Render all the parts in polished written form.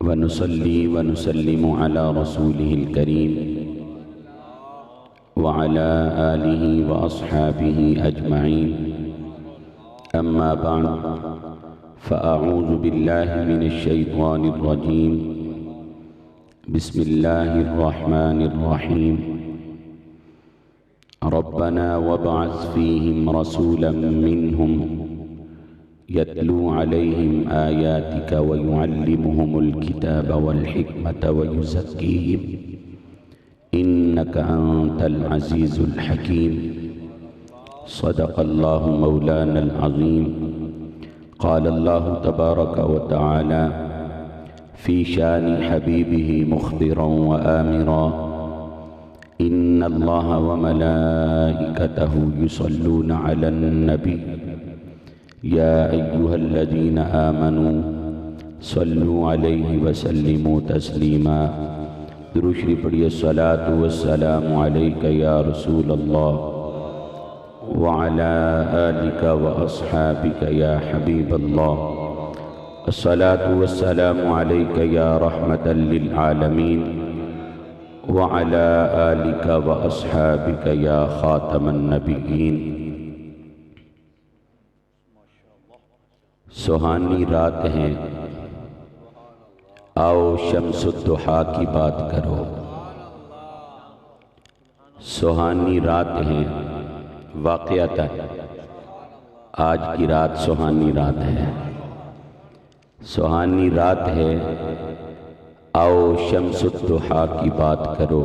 ونصلي ونسلم على رسوله الكريم وعلى آله وأصحابه أجمعين. أما بعد، فأعوذ بالله من الشيطان الرجيم. بسم الله الرحمن الرحيم. ربنا وابعث فيهم رسولا منهم يتلو عليهم آياتك ويعلمهم الكتاب والحكمة ويزكيهم إنك أنت العزيز الحكيم. صدق الله مولانا العظيم. قال الله تبارك وتعالى في شان حبيبه مخبرا وآمرا: إن الله وملائكته يصلون على النبي يا أيها الذين آمنوا صلوا عليه وسلموا تسليما. درود شریف پڑھیے. الصلاة والسلام عليك يا رسول الله وعلى آلك وأصحابك يا حبيب الله. الصلاة والسلام عليك يا رحمة للعالمين وعلى آلك وأصحابك يا خاتم النبيين. سہانی رات ہیں، آؤ شمس الضحیٰ کی بات کرو. سہانی رات ہیں، واقعتاً آج کی رات سہانی رات ہے. سہانی رات ہے، آؤ شمس الضحیٰ کی بات کرو.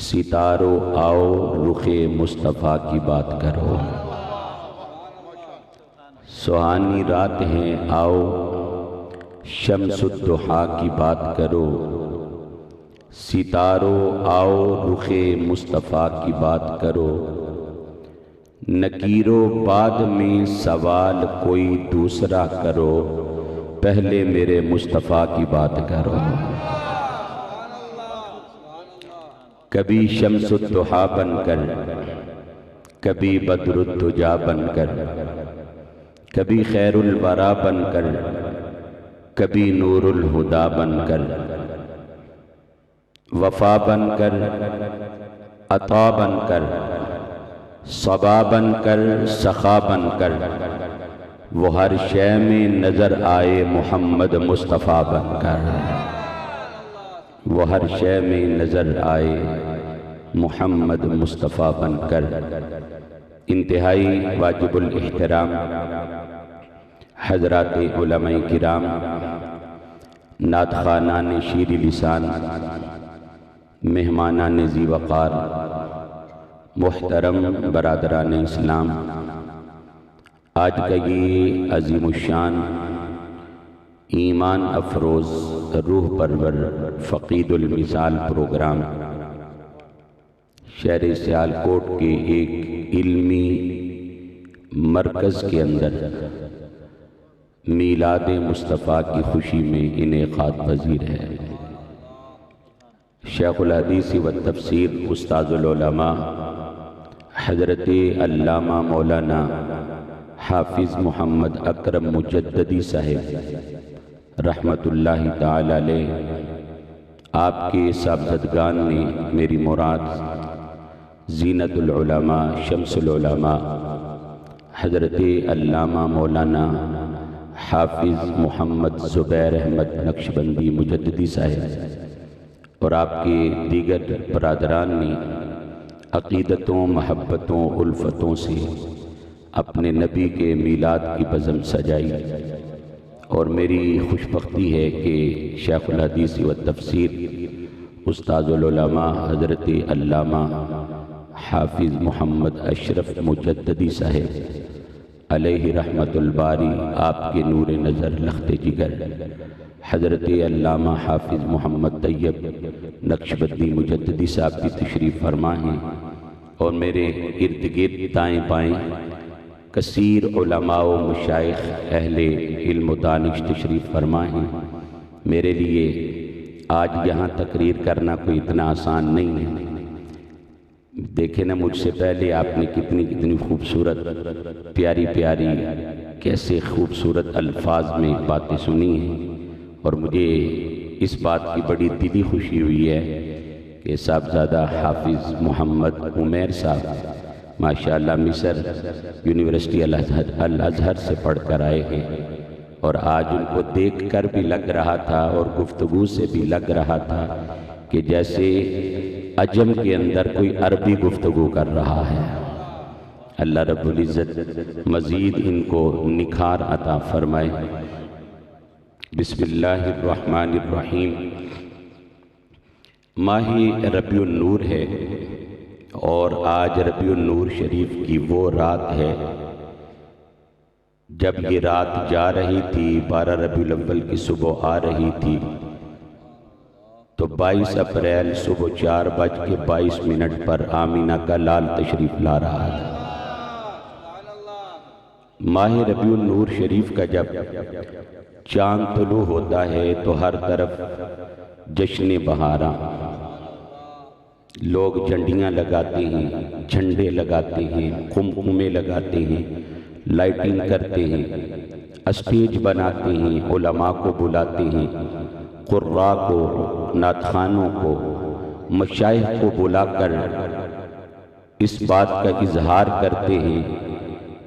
ستاروں آؤ رخ مصطفیٰ کی بات کرو. سہانی رات ہیں، آؤ شمس الضحیٰ کی بات کرو. ستاروں آؤ رخ مصطفیٰ کی بات کرو. نکیرو بعد میں سوال کوئی دوسرا کرو، پہلے میرے مصطفیٰ کی بات کرو. کبھی شمس الضحیٰ بن کر، کبھی بدر الدجا بن کر، کبھی خیر الورا بن کر، کبھی نور الہدا بن کر، وفا بن کر، عطا بن کر، صبا بن کر، سخا بن کر، وہ ہر شے میں نظر آئے محمد مصطفیٰ بن کر. وہ ہر شے میں نظر آئے محمد مصطفیٰ بن کر. انتہائی واجب الاحترام حضرات علماء کرام، نعت خوانان شیر لسان، مہمانان ذی وقار، محترم برادران اسلام، آج کا یہ عظیم الشان، ایمان افروز، روح پرور، فقید المثال پروگرام شہر سیالکوٹ کے ایک علمی مرکز کے اندر میلاد مصطفیٰ کی خوشی میں انعقاد پذیر ہے. شیخ الحدیث و تفسیر استاذ العلماء حضرت علامہ مولانا حافظ محمد اکرم مجددی صاحب رحمت اللہ تعالی علیہ، آپ کے صاحبزدگان نے میری مراد زینت العلماء شمس العلماء حضرت علامہ مولانا حافظ محمد زبیر احمد نقشبندی مجددی صاحب اور آپ کے دیگر برادران نے عقیدتوں، محبتوں، الفتوں سے اپنے نبی کے میلاد کی بزم سجائی. اور میری خوش بختی ہے کہ شیخ الحدیث و تفسیر استاذ العلماء حضرت علامہ حافظ محمد اشرف مجددی صاحب علیہ رحمت الباری، آپ کے نور نظر لخت جگر حضرت علامہ حافظ محمد طیب نقشبندی مجددی صاحب کی تشریف فرما ہیں. اور میرے ارد گرد دائیں بائیں کثیر علماء و مشائخ اہل علم و دانش تشریف فرما ہیں. میرے لیے آج یہاں تقریر کرنا کوئی اتنا آسان نہیں ہے. دیکھیں نا، مجھ سے پہلے آپ نے کتنی خوبصورت پیاری پیاری کیسے خوبصورت الفاظ میں باتیں سنی ہیں، اور مجھے اس بات کی بڑی دلی خوشی ہوئی ہے کہ صاحبزادہ حافظ محمد عمیر صاحب ماشاءاللہ مصر یونیورسٹی الازہر سے پڑھ کر آئے ہیں، اور آج ان کو دیکھ کر بھی لگ رہا تھا اور گفتگو سے بھی لگ رہا تھا کہ جیسے عجم کے اندر کوئی عربی گفتگو کر رہا ہے۔ اللہ رب العزت مزید ان کو نکھار عطا فرمائے۔ بسم اللہ الرحمن الرحیم۔ ماہ ربیع النور ہے، اور آج ربیع النور شریف کی وہ رات ہے جب یہ رات جا رہی تھی، 12 ربیع الاول کی صبح آ رہی تھی، تو 22 اپریل صبح 4:22 پر آمینہ کا لال تشریف لا رہا تھا۔ ماہ ربیع النور شریف کا جب چاند طلوع ہوتا ہے تو ہر طرف جشن بہاراں، لوگ جھنڈیاں لگاتے ہیں، جھنڈے لگاتے ہیں، قمقمے لگاتے ہیں، لائٹنگ کرتے ہیں، اسٹیج بناتے ہیں، علماء کو بلاتے ہیں، قراء کو، نعتخوانوں کو، مشائخ کو بلا کر اس بات کا اظہار کرتے ہیں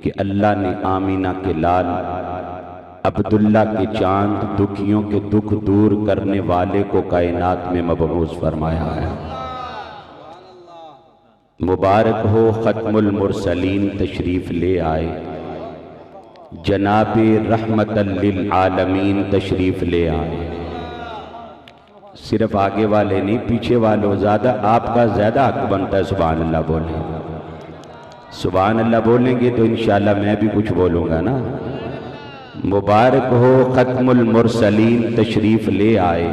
کہ اللہ نے آمینہ کے لال عبداللہ کے چاند دکھیوں کے دکھ دور کرنے والے کو کائنات میں مبعوث فرمایا ہے۔ مبارک ہو ختم المرسلین تشریف لے آئے، جناب رحمت للعالمین تشریف لے آئے۔ صرف آگے والے نہیں، پیچھے والوں زیادہ، آپ کا زیادہ حق بنتا ہے سبحان اللہ بولیں۔ سبحان اللہ بولیں گے تو انشاءاللہ میں بھی کچھ بولوں گا نا۔ مبارک ہو ختم المرسلین تشریف لے آئے،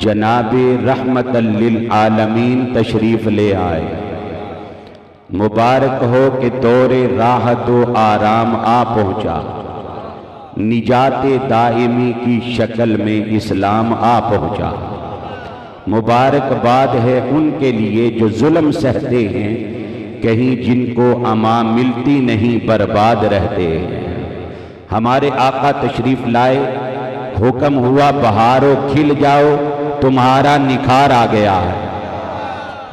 جناب رحمت للعالمین تشریف لے آئے۔ مبارک ہو کہ دور راحت و آرام آ پہنچا، نجات دائمی کی شکل میں اسلام آ پہنچا۔ مبارک باد ہے ان کے لیے جو ظلم سہتے ہیں، کہیں جن کو امان ملتی نہیں برباد رہتے ہیں۔ ہمارے آقا تشریف لائے، حکم ہوا بہارو کھل جاؤ، تمہارا نکھار آ گیا ہے۔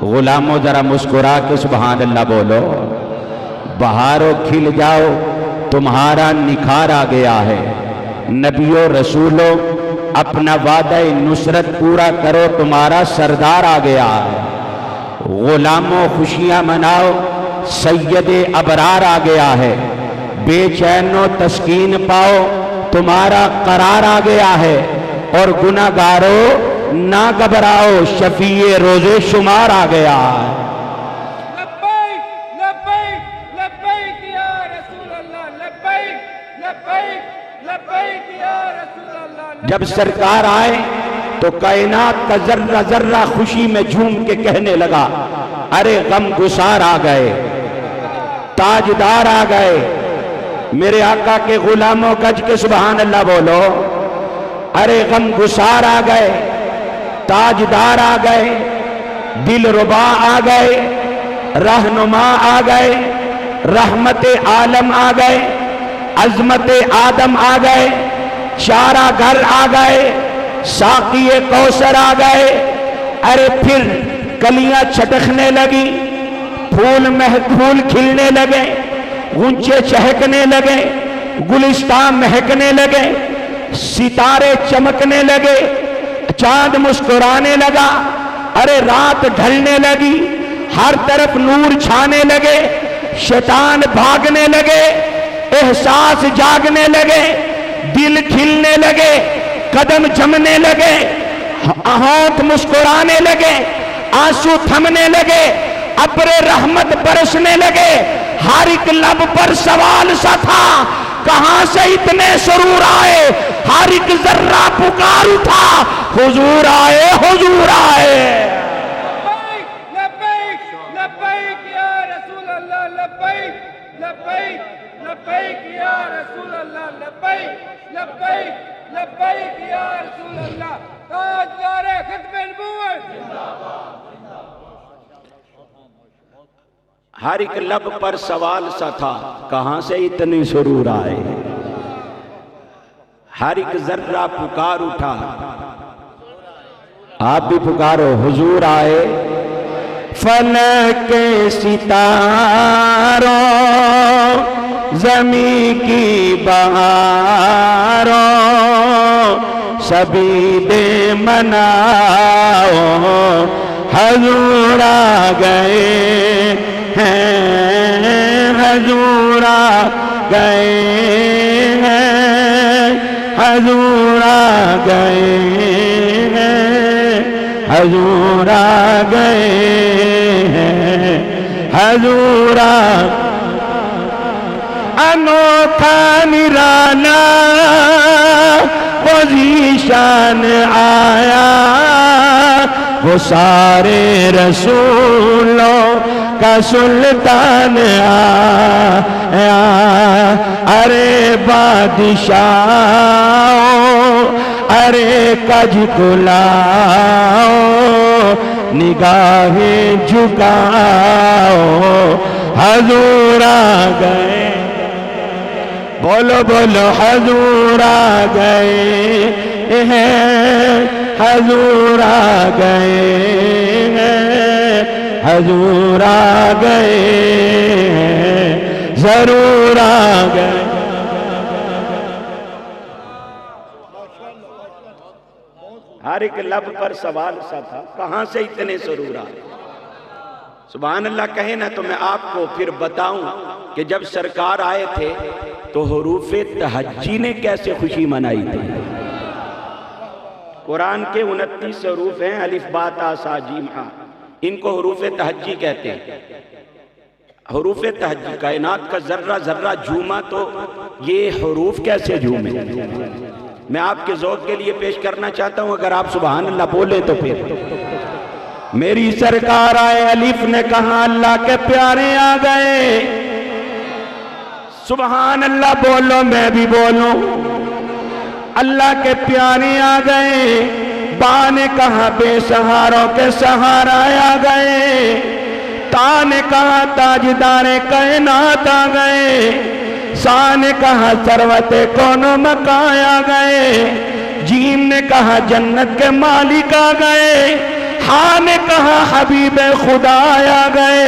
غلاموں ذرا مسکرا کے سبحان اللہ بولو۔ بہارو کھل جاؤ، تمہارا نکھار آ گیا ہے۔ نبیوں رسولوں اپنا وعدہ نصرت پورا کرو، تمہارا سردار آ گیا ہے۔ غلاموں خوشیاں مناؤ، سید ابرار آ گیا ہے۔ بے چینو تسکین پاؤ، تمہارا قرار آ گیا ہے۔ اور گناہگارو نہ گھبراؤ، شفیع روز شمار آ گیا ہے۔ لبیک لبیک لبیک یا رسول اللہ، لبیک لبیک لبیک یا رسول اللہ۔ جب سرکار آئے تو کائنات کا ذرہ ذرہ خوشی میں جھوم کے کہنے لگا، ارے غم گسار آ گئے، تاجدار آ گئے۔ میرے آقا کے غلاموں گج کے سبحان اللہ بولو۔ ارے غم گسار آ گئے، تاجدار آ گئے، دل ربا آ گئے، رہنما آ گئے، رحمت عالم آ گئے، عظمت آدم آ گئے، چارہ گھر آ گئے، ساقی کوثر آ گئے۔ ارے پھر کلیاں چھٹکنے لگی، پھول کھلنے لگے، غنچے چہکنے لگے، گلستان مہکنے لگے، ستارے چمکنے لگے، چاند مسکرانے لگا۔ ارے رات ڈھلنے لگی، ہر طرف نور چھانے لگے، شیطان بھاگنے لگے، احساس جاگنے لگے، دل کھلنے لگے، قدم جمنے لگے، ہاتھ مسکرانے لگے، آنسو تھمنے لگے، ابر رحمت برسنے لگے۔ ہر ایک لب پر سوال سا تھا، کہاں سے اتنے سرور آئے؟ ہر ایک ذرہ پکار اٹھا، حضور آئے، حضور آئے۔ لبیک لبیک لبیک یا رسول اللہ، لبیک لبیک لبیک یا رسول اللہ، لبیک لبیک لبیک یا رسول اللہ۔ تاجدار ختم نبوت ہر ایک لب پر سوال سا تھا، کہاں سے اتنی سرور آئے؟ ہر ایک ذرہ پکار اٹھا، آپ بھی پکارو، حضور آئے۔ فلک کے ستاروں، زمین کی بہاروں، سبھی دے مناؤ، حضور آ گئے ہیں، حضور آ گئے ہیں، حضور آ گئے ہیں، حضور آ گئے ہیں، حضور انوکھا نرالا وہ ذیشان آیا، وہ سارے رسولوں کا سلطان آیا، ارے بادشاہ ارے کج کلاؤ، نگاہیں جھکاؤ، حضور آ گئے، بولو بولو حضور آ گئے ہیں، حضور آ گئے ہیں، حضور آ گئے ہیں، ضرور آ گئے۔ ہر ایک لب پر سوال سا تھا، کہاں سے اتنے سرور آئے؟ سبحان اللہ کہے نا تو میں آپ کو پھر بتاؤں کہ جب سرکار آئے تھے تو حروف تہجی نے کیسے خوشی منائی تھی۔ قرآن کے 29 حروف ہیں، الف با تا سا جیم ہا، ان کو حروف تہجی کہتے ہیں۔ حروف تہجی، کائنات کا ذرہ ذرہ جھوما تو یہ حروف کیسے جھومے؟ میں آپ کے ذوق کے لیے پیش کرنا چاہتا ہوں، اگر آپ سبحان اللہ بولے تو پھر میری سرکار آئے، الف نے کہا اللہ کے پیارے آ گئے، سبحان اللہ بولو میں بھی بولوں، اللہ کے پیارے آ گئے، با نے کہا بے سہاروں کے سہارا آ گئے، تا نے کہا تاجدار کائنات آ گئے، سا نے کہا ثروت کون و مکان آ گئے، جیم نے کہا جنت کے مالک آ گئے، ہاں نے کہا حبیب خدا آ گئے،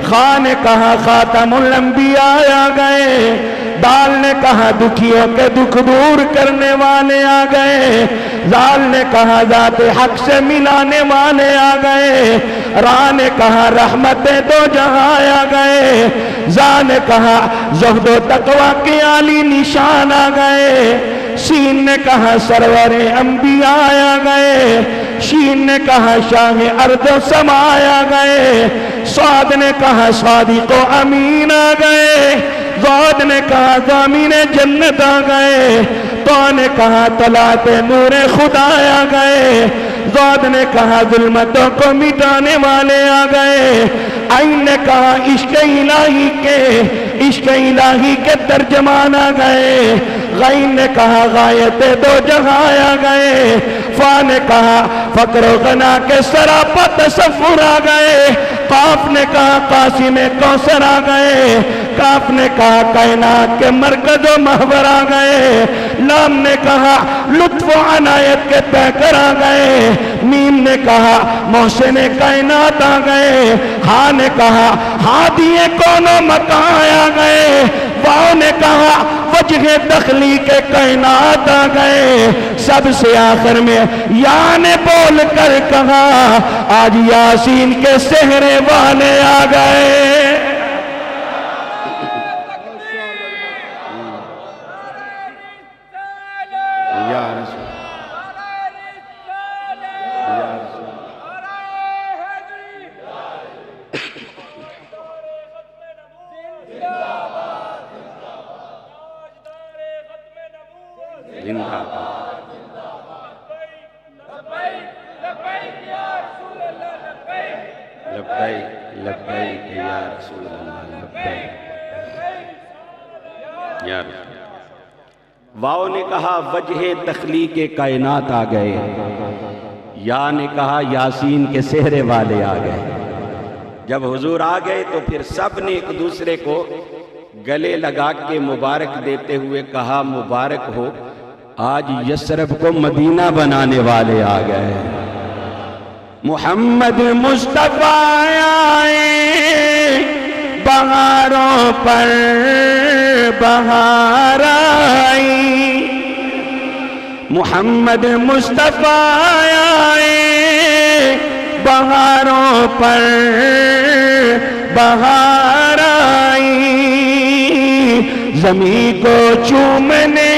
خاں نے کہا خاتم الانبیاء آ گئے، دال نے کہا دکھیوں کے دکھ دور کرنے والے آ گئے، زال نے کہا ذات حق سے ملانے والے آ گئے، را نے کہا رحمت دو جہاں آ گئے، زا نے کہا زہد و تقوی کے عالی نشان آ گئے، سین نے کہا سرور انبیاء آ گئے، شین نے کہا شاہ ارض و سما آ گئے، سعد نے کہا صادق و امین آ گئے، زود نے کہا ضامین جنت آ گئے، تو نے کہا طلعت نور خدا آ گئے، زود نے کہا ظلمتوں کو مٹانے والے آ گئے، عین نے کہا عشق الہی کے ترجمان آ گئے، غین نے کہا غایت دو جہاں آ گئے، فا نے کہا فقر و غنا کے سراپا تصور آ گئے، قاف نے کہا قاسم کوثر آ گئے، کاف نے کہا کائنات کے مرکز و محور آ گئے، لام نے کہا لطف و عنایت کے پیکر آ گئے، میم نے کہا محسن کائنات آ گئے، ہاں نے کہا ہادی کون و مکان آ گئے، واؤ نے کہا وجہ تخلیق کائنات آ گئے، سب سے آخر میں یا نے بول کر کہا آج یاسین کے سہرے والے آ گئے۔ لبیک یا رسول اللہ لبیک یا رسول۔ واؤ نے کہا وجہ تخلیق کائنات آ گئے، یا نے کہا یاسین کے سہرے والے آ گئے۔ جب حضور آ گئے تو پھر سب نے ایک دوسرے کو گلے لگا کے مبارک دیتے ہوئے کہا مبارک ہو آج یثرب کو مدینہ بنانے والے آ گئے. محمد مصطفیٰ آئے بہاروں پر بہار آئی. محمد مصطفیٰ آئے بہاروں پر بہار آئی. زمین کو چومنے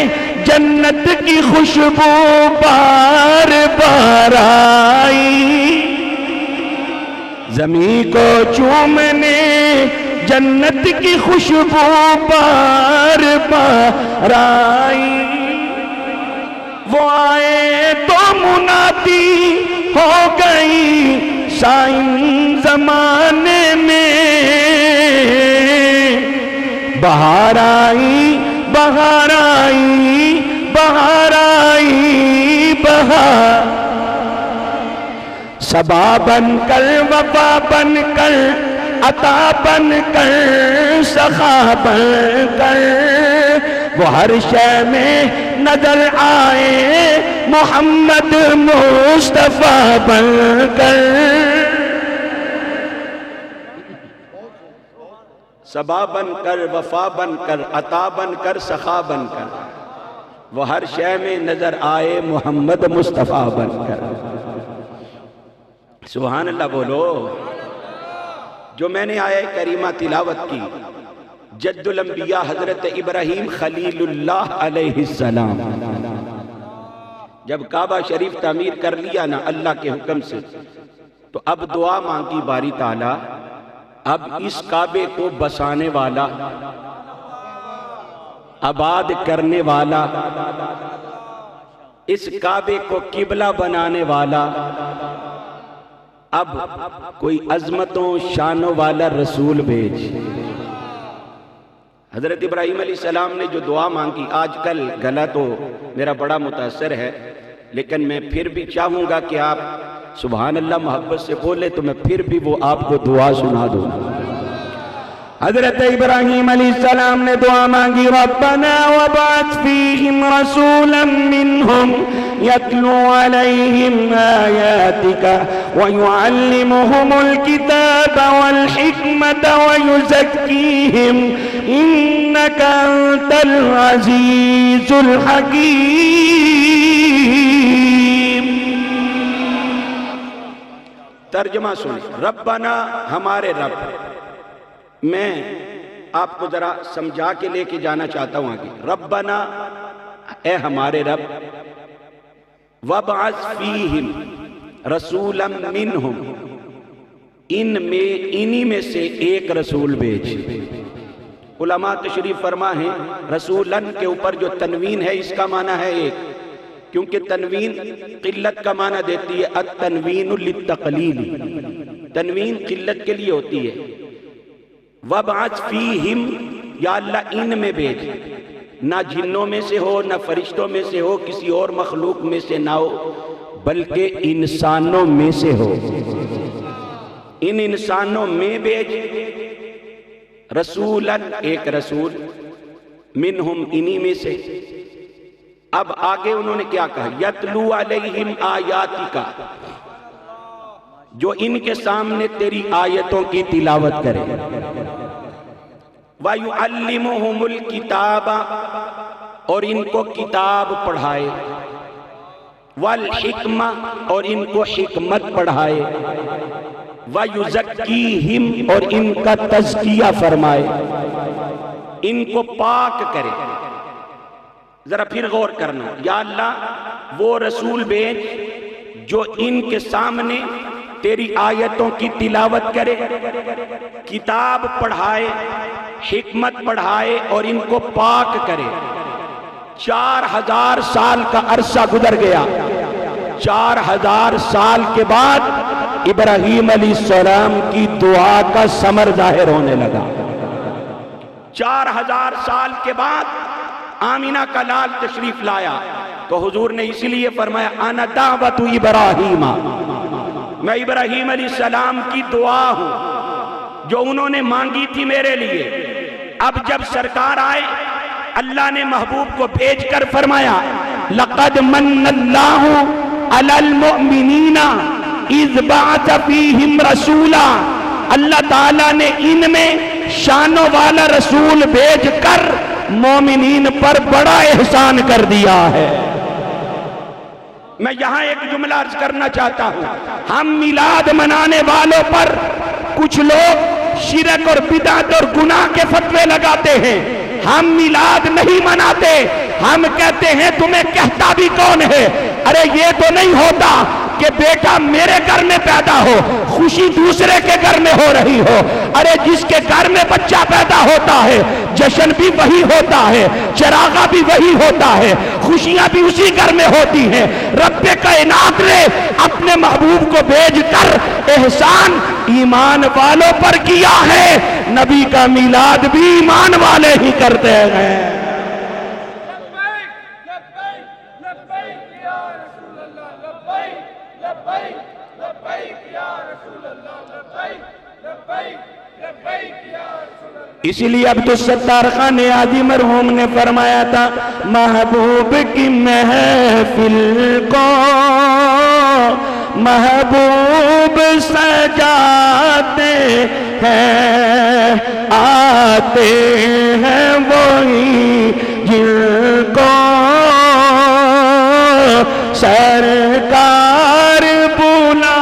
جنت کی خوشبو بار بار آئی. زمین کو چومنے جنت کی خوشبو بار بار آئی. وہ آئے تو منادی ہو گئی سائن زمانے میں. بہار آئی بہار آئی بہار آئی بہار. صبا بن کر وفا بن کر عطا بن کر سخا بن کر وہ ہر شے میں نظر آئے محمد مصطفیٰ بن کر. صبا بن کر وفا بن کر عطا بن کر سخا بن کر وہ ہر شے میں نظر آئے محمد مصطفیٰ بن کر. سبحان اللہ بولو. جو میں نے آیہ کریمہ تلاوت کی جد الانبیاء حضرت ابراہیم خلیل اللہ علیہ السلام جب کعبہ شریف تعمیر کر لیا نا اللہ کے حکم سے تو اب دعا مانگی باری تعالیٰ اب اس کعبے کو بسانے والا آباد کرنے والا اس کعبے کو قبلہ بنانے والا اب کوئی عظمتوں شانوں والا رسول بھیج. حضرت ابراہیم علیہ السلام نے جو دعا مانگی آج کل گلا تو میرا بڑا متاثر ہے لیکن میں پھر بھی چاہوں گا کہ آپ سبحان اللہ محبت سے بولے تو میں پھر بھی وہ آپ کو دعا سنا دوں. حضرت ابراہیم علیہ السلام نے دعا مانگی ربنا وبعث فیہم رسولا منہم یتلو علیہم آیاتک ویعلمہم الکتاب والحکمت ویزکیہم انک انت العزیز الحکیم. ترجمہ سنیں. ربنا ہمارے رب. میں آپ کو ذرا سمجھا کے لے کے جانا چاہتا ہوں آگے. ربنا اے ہمارے رب وابعث فیہم رسولا منہم انہی میں سے ایک رسول بھیج. علماء تشریف فرما ہیں رسولن کے اوپر جو تنوین ہے اس کا معنی ہے ایک کیونکہ تنوین قلت کا معنی دیتی ہے. التنوین للتقلیل تنوین قلت کے لیے ہوتی ہے. وَبْعَثْ فِيهِمْ یا اللہ ان میں بھیج. نہ جنوں میں سے ہو نہ فرشتوں میں سے ہو کسی اور مخلوق میں سے نہ ہو بلکہ انسانوں میں سے ہو. ان انسانوں میں بھیج رسولاً ایک رسول منہم انہی میں سے. اب آگے انہوں نے کیا کہا یتلو علیہم آیاتک جو ان کے سامنے تیری آیتوں کی تلاوت کرے. وَيُعَلِّمُهُمُ الْكِتَابَ اور ان کو کتاب پڑھائے. وَالْحِكْمَةَ اور ان کو حکمت پڑھائے. وَيُزَكِّيهِمْ اور ان کا تزکیہ فرمائے ان کو پاک کرے. ذرا پھر غور کرنا. یا اللہ وہ رسول بھیج جو ان کے سامنے تیری آیتوں کی تلاوت کرے کتاب پڑھائے حکمت پڑھائے اور ان کو پاک کرے. 4000 سال کا عرصہ گزر گیا. 4000 سال کے بعد ابراہیم علیہ السلام کی دعا کا ثمر ظاہر ہونے لگا. 4000 سال کے بعد آمینہ کا لال تشریف لایا تو حضور نے اسی لیے فرمایا انا دعوت ابراہیم میں ابراہیم علیہ السلام کی دعا ہوں جو انہوں نے مانگی تھی میرے لیے. اب جب سرکار آئے اللہ نے محبوب کو بھیج کر فرمایا لقد من اللہ علی المؤمنین اذ بعث فیہم رسولا، اللہ تعالیٰ نے ان میں شانوں والا رسول بھیج کر مومنین پر بڑا احسان کر دیا ہے۔ میں یہاں ایک جملہ عرض کرنا چاہتا ہوں، ہم میلاد منانے والوں پر کچھ لوگ شرک اور بدعت اور گناہ کے فتوے لگاتے ہیں۔ ہم میلاد نہیں مناتے، ہم کہتے ہیں تمہیں کہتا بھی کون ہے؟ ارے یہ تو نہیں ہوتا کہ بیٹا میرے گھر میں پیدا ہو، خوشی دوسرے کے گھر میں ہو رہی ہو۔ ارے جس کے گھر میں بچہ پیدا ہوتا ہے جشن بھی وہی ہوتا ہے، چراغا بھی وہی ہوتا ہے، خوشیاں بھی اسی گھر میں ہوتی ہیں۔ رب کائنات نے اپنے محبوب کو بھیج کر احسان ایمان والوں پر کیا ہے، نبی کا میلاد بھی ایمان والے ہی کرتے ہیں۔ اسی لیے عبد الستار خان عادی مرحوم نے فرمایا تھا، محبوب کی محفل کو محبوب سجاتے ہیں، آتے ہیں وہی جن کو سرکار بولا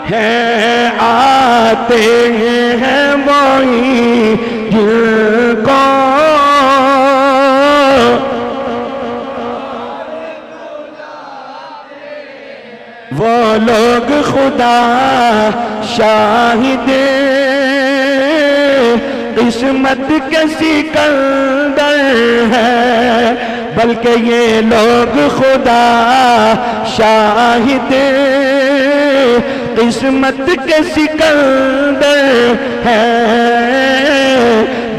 ہے، آتے ہیں وہی جن کو وہ لوگ خدا شاہد قسمت کے سکندر ہے، بلکہ یہ لوگ خدا شاہد قسمت کے سکندر ہے،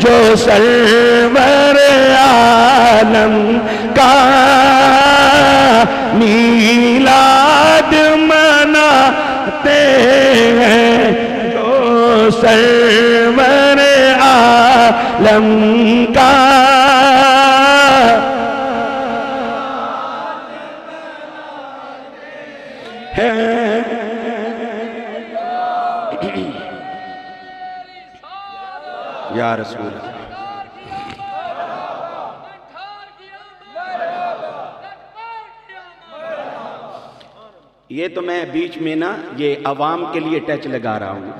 جو سرور عالم کا میلاد مناتے ہیں، جو سرور عالم کا ہے۔ یا رسول اللہ، یہ تو میں بیچ میں نا یہ عوام کے لیے ٹچ لگا رہا ہوں،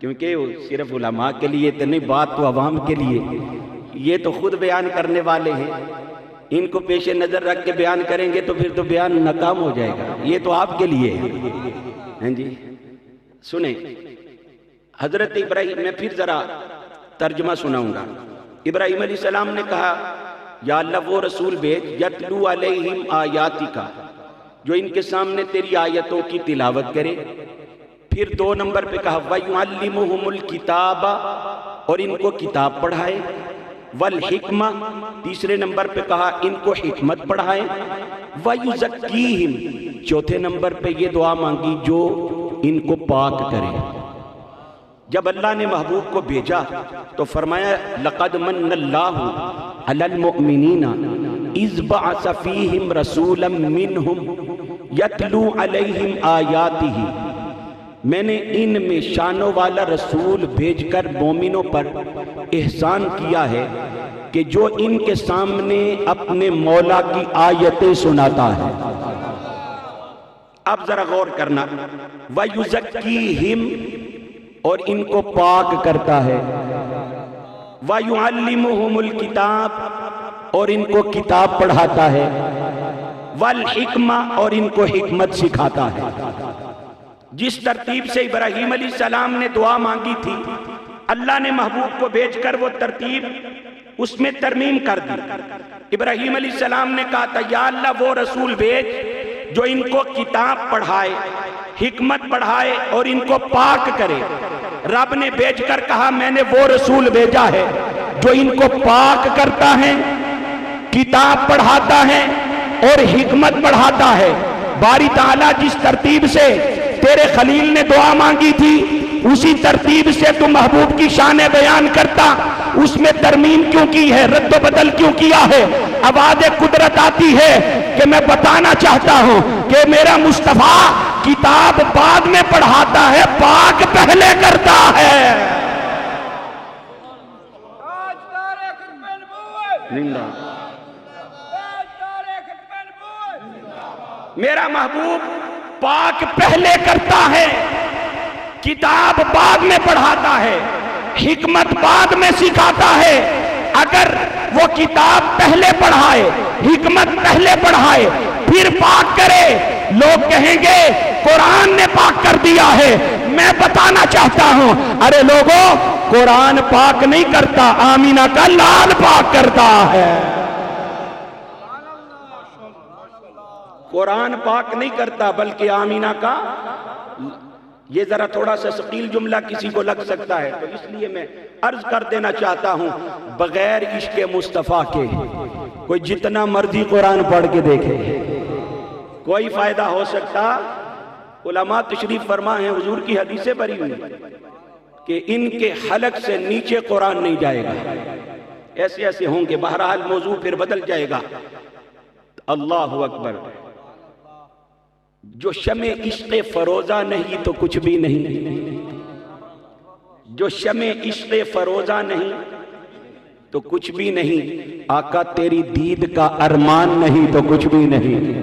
کیونکہ صرف علماء کے لیے تو نہیں، بات تو عوام کے لیے۔ یہ تو خود بیان کرنے والے ہیں، ان کو پیش نظر رکھ کے بیان کریں گے تو پھر تو بیان ناکام ہو جائے گا۔ یہ تو آپ کے لیے ہے جی۔ سنیں حضرت ابراہیم، میں پھر ذرا ترجمہ سناؤں گا۔ ابراہیم علیہ السلام نے کہا یا اللہ وہ رسول بھیج یتلو علیہم آیاتی کا، جو ان کے سامنے تیری آیتوں کی تلاوت کرے۔ پھر 2 نمبر پہ کہا وَيُعَلِّمُهُمُ الْكِتَابَ، اور ان کو کتاب پڑھائے، وَالْحِکْمَةَ، تیسرے نمبر پہ کہا ان کو حکمت پڑھائے، وَيُزَكِّيهِمْ، چوتھے نمبر پہ یہ دعا مانگی جو ان کو پاک کرے۔ جب اللہ نے محبوب کو بھیجا تو فرمایا لقد من اللہ علی المؤمنین اذ بعث فیہم رسولا منہم یتلو علیہم آیاتہ، میں نے ان میں شانوں والا رسول بھیج کر مومنوں پر احسان کیا ہے کہ جو ان کے سامنے اپنے مولا کی آیتیں سناتا ہے۔ اب ذرا غور کرنا، وَيُزَكِّيهِمْ، اور ان کو پاک کرتا ہے، وَيُعَلِّمُهُمُ الْكِتَابَ، اور ان کو کتاب پڑھاتا ہے، وَالْحِکْمَةَ، اور ان کو حکمت سکھاتا ہے۔ جس ترتیب سے ابراہیم علیہ السلام نے دعا مانگی تھی، اللہ نے محبوب کو بھیج کر وہ ترتیب اس میں ترمیم کر دی۔ ابراہیم علیہ السلام نے کہا تھا یا اللہ وہ رسول بھیج جو ان کو کتاب پڑھائے، حکمت پڑھائے اور ان کو پاک کرے۔ رب نے بھیج کر کہا میں نے وہ رسول بھیجا ہے جو ان کو پاک کرتا ہے، کتاب پڑھاتا ہے اور حکمت پڑھاتا ہے۔ باری تعالیٰ جس ترتیب سے تیرے خلیل نے دعا مانگی تھی اسی ترتیب سے تو محبوب کی شان بیان کرتا، اس میں ترمیم کیوں کی ہے، رد و بدل کیوں کیا ہے؟ آواز قدرت آتی ہے کہ میں بتانا چاہتا ہوں کہ میرا مصطفیٰ کتاب بعد میں پڑھاتا ہے، پاک پہلے کرتا ہے۔ میرا محبوب پاک پہلے کرتا ہے، کتاب بعد میں پڑھاتا ہے، حکمت بعد میں سکھاتا ہے۔ اگر وہ کتاب پہلے پڑھائے، حکمت پہلے پڑھائے، پھر پاک کرے، لوگ کہیں گے قرآن نے پاک کر دیا ہے۔ میں بتانا چاہتا ہوں، ارے لوگوں، قرآن پاک نہیں کرتا، آمینہ کا لال پاک کرتا ہے۔ قرآن پاک نہیں کرتا بلکہ آمینہ کا، یہ ذرا تھوڑا سا ثقیل جملہ کسی کو لگ سکتا ہے، تو اس لیے میں عرض کر دینا چاہتا ہوں، بغیر عشق مصطفیٰ کے کوئی جتنا مرضی قرآن پڑھ کے دیکھے کوئی فائدہ ہو سکتا؟ علماء تشریف فرما ہیں، حضور کی حدیثیں بری ہوئی کہ ان کے حلق سے نیچے قرآن نہیں جائے گا، ایسے ایسے ہوں گے۔ بہرحال موضوع پھر بدل جائے گا۔ اللہ اکبر۔ جو شمع عشق فروزہ نہیں تو کچھ بھی نہیں، جو شمع عشق فروزہ نہیں تو کچھ بھی نہیں، آقا تیری دید کا ارمان نہیں تو کچھ بھی نہیں۔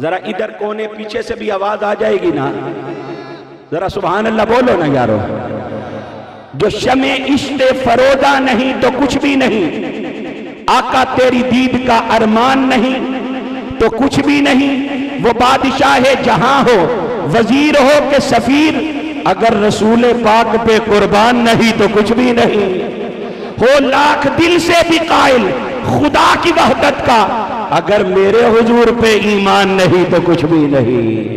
ذرا ادھر کونے پیچھے سے بھی آواز آ جائے گی نا، ذرا سبحان اللہ بولو نا یارو۔ جو شمع عشق فروزہ نہیں تو کچھ بھی نہیں، آقا تیری دید کا ارمان نہیں تو کچھ بھی نہیں۔ وہ بادشاہ جہاں ہو، وزیر ہو کہ سفیر، اگر رسول پاک پہ قربان نہیں تو کچھ بھی نہیں۔ ہو لاکھ دل سے بھی قائل خدا کی وحدت کا، اگر میرے حضور پہ ایمان نہیں تو کچھ بھی نہیں۔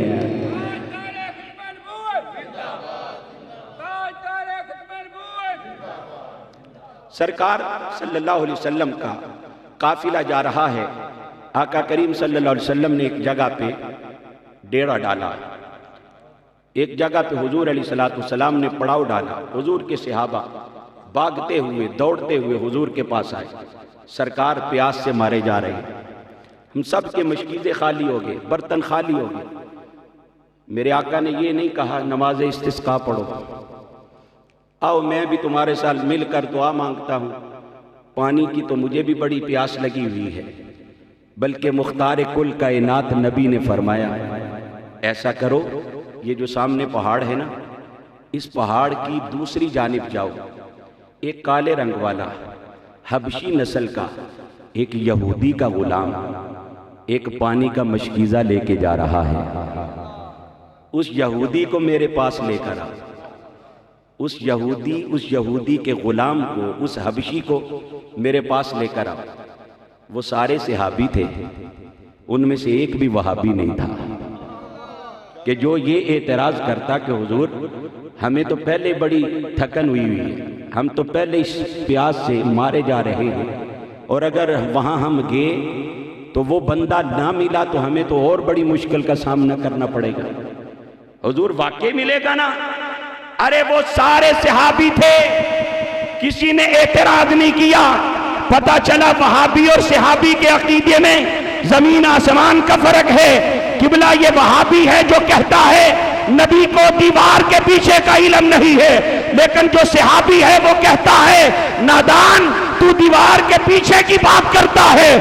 سرکار صلی اللہ علیہ وسلم کا قافلہ جا رہا ہے، آقا کریم صلی اللہ علیہ وسلم نے ایک جگہ پہ ڈیرہ ڈالا، ایک جگہ پہ حضور علیہ السلام نے پڑاؤ ڈالا۔ حضور کے صحابہ بھاگتے ہوئے دوڑتے ہوئے حضور کے پاس آئے، سرکار پیاس سے مارے جا رہے ہیں، ہم سب کے مشکیزیں خالی ہو گئے، برتن خالی ہو گئے۔ میرے آقا نے یہ نہیں کہا نماز استسقاء پڑھو، آؤ میں بھی تمہارے ساتھ مل کر دعا مانگتا ہوں، پانی کی تو مجھے بھی بڑی پیاس لگی ہوئی ہے، بلکہ مختار کل کائنات نبی نے فرمایا ایسا کرو، یہ جو سامنے پہاڑ ہے نا، اس پہاڑ کی دوسری جانب جاؤ، ایک کالے رنگ والا حبشی نسل کا ایک یہودی کا غلام ایک پانی کا مشکیزہ لے کے جا رہا ہے، اس یہودی کو میرے پاس لے کر آ، اس یہودی کے غلام کو، اس حبشی کو میرے پاس لے کر آ۔ وہ سارے صحابی تھے، ان میں سے ایک بھی وہابی نہیں تھا کہ جو یہ اعتراض کرتا کہ حضور ہمیں تو پہلے بڑی تھکن ہوئی ہے، ہم تو پہلے اس پیاس سے مارے جا رہے ہیں، اور اگر وہاں ہم گئے تو وہ بندہ نہ ملا تو ہمیں تو اور بڑی مشکل کا سامنا کرنا پڑے گا، حضور واقعی ملے گا نا؟ ارے وہ سارے صحابی تھے، کسی نے اعتراض نہیں کیا۔ پتہ چلا وہابی اور صحابی کے عقیدے میں زمین آسمان کا فرق ہے۔ قبلہ یہ وہابی ہے جو کہتا ہے نبی کو دیوار کے پیچھے کا علم نہیں ہے، لیکن جو صحابی ہے وہ کہتا ہے نادان تو دیوار کے پیچھے کی بات کرتا ہے،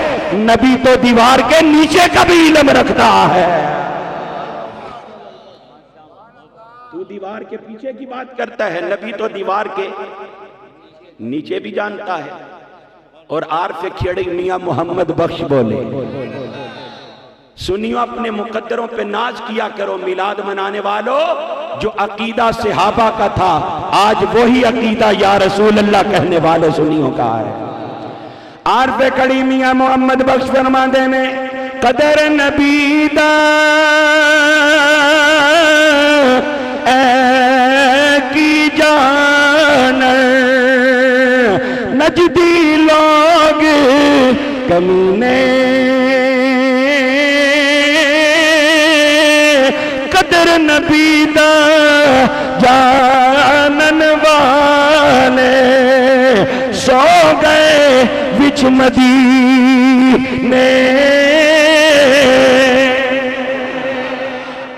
نبی تو دیوار کے نیچے کا بھی علم رکھتا ہے۔ تو دیوار کے پیچھے کی بات کرتا ہے، نبی تو دیوار کے نیچے بھی جانتا ہے۔ اور عارف کھیڑی میاں محمد بخش بولے، سنیو اپنے مقدروں پہ ناز کیا کرو میلاد منانے والوں، جو عقیدہ صحابہ کا تھا آج وہی عقیدہ یا رسول اللہ کہنے والے سنیوں کا ہے۔ عارف کھیڑی میاں محمد بخش فرماندے نے قدر نبی دا کی جان نجدی لوگ کمینے، قدر نبی دا جانن والے سو گئے وچ مدینے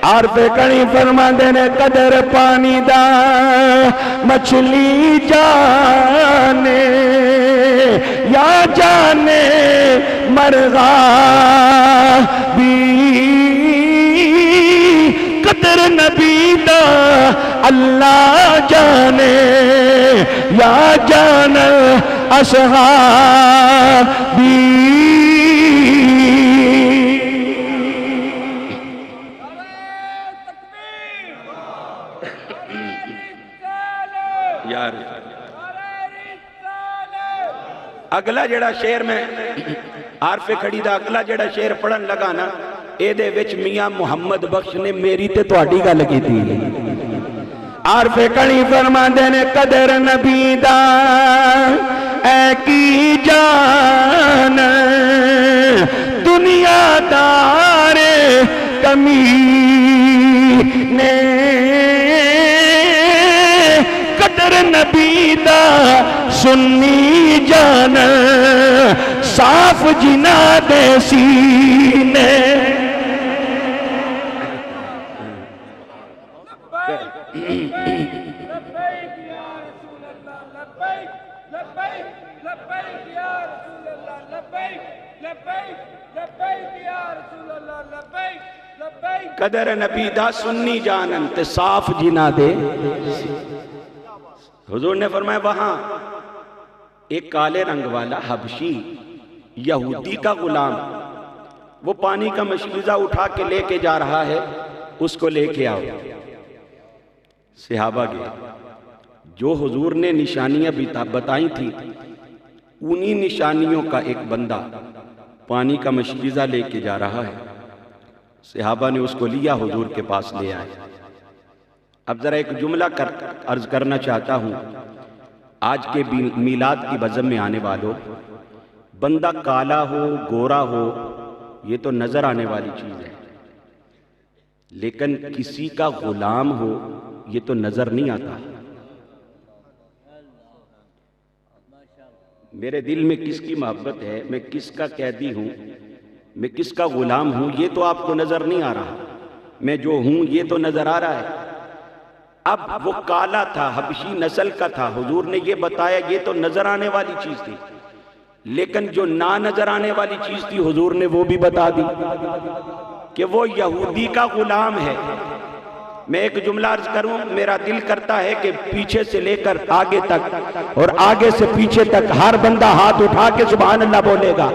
عارف کڑی فرماندے نے قدر پانی دا مچھلی جانے یا جانے مرغا بھی قدر نبی دا اللہ جانے یا جان اصحابی یار اگلا جڑا شعر میں عارف کھڑی دا اگلا جڑا شعر پڑھن لگا نا اے دے وچ میاں محمد بخش نے میری تے تہاڈی گل کیتی عارف کھڑی فرماندے نے قدر نبی دا اے کی جان دنیا دار کمینے قدر نبی دا سنی جان صاف جنا دے سینے لبیک یا رسول اللہ لبیک لبیک لبیک یا رسول اللہ لبیک لبیک لبیک یا رسول اللہ لبیک لبیک قدر نبی دا سنی جانن تے صاف جنا دے حضور نے فرمایا وہاں ایک کالے رنگ والا حبشی یہودی کا غلام وہ پانی کا مشکیزہ اٹھا کے لے کے جا رہا ہے اس کو لے کے آؤ صحابہ گئے جو حضور نے نشانیاں بتائی تھی انہی نشانیوں کا ایک بندہ پانی کا مشکیزہ لے کے جا رہا ہے صحابہ نے اس کو لیا حضور کے پاس لے آئے اب ذرا ایک جملہ عرض کرنا چاہتا ہوں آج کے میلاد کی بزم میں آنے والوں بندہ کالا ہو گورا ہو یہ تو نظر آنے والی چیز ہے لیکن کسی کا غلام ہو یہ تو نظر نہیں آتا میرے دل میں کس کی محبت ہے میں کس کا قیدی ہوں میں کس کا غلام ہوں یہ تو آپ کو نظر نہیں آ رہا میں جو ہوں یہ تو نظر آ رہا ہے اب وہ کالا تھا حبشی نسل کا تھا حضور نے یہ بتایا یہ تو نظر آنے والی چیز تھی لیکن جو نہ نظر آنے والی چیز تھی حضور نے وہ بھی بتا دی کہ وہ یہودی کا غلام ہے میں ایک جملہ عرض کروں میرا دل کرتا ہے کہ پیچھے سے لے کر آگے تک اور آگے سے پیچھے تک ہر بندہ ہاتھ اٹھا کے سبحان اللہ بولے گا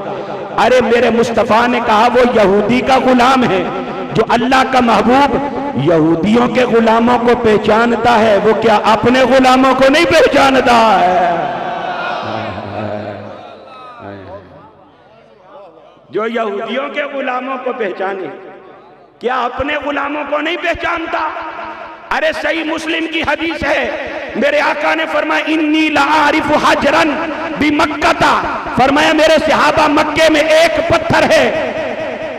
ارے میرے مصطفیٰ نے کہا وہ یہودی کا غلام ہے جو اللہ کا محبوب یہودیوں کے غلاموں کو پہچانتا ہے وہ کیا اپنے غلاموں کو نہیں پہچانتا ہے جو یہودیوں کے غلاموں کو پہچانے کیا اپنے غلاموں کو نہیں پہچانتا ارے صحیح مسلم کی حدیث ہے میرے آقا نے فرمایا انی لعارف حجرن بمکہ فرمایا میرے صحابہ مکے میں ایک پتھر ہے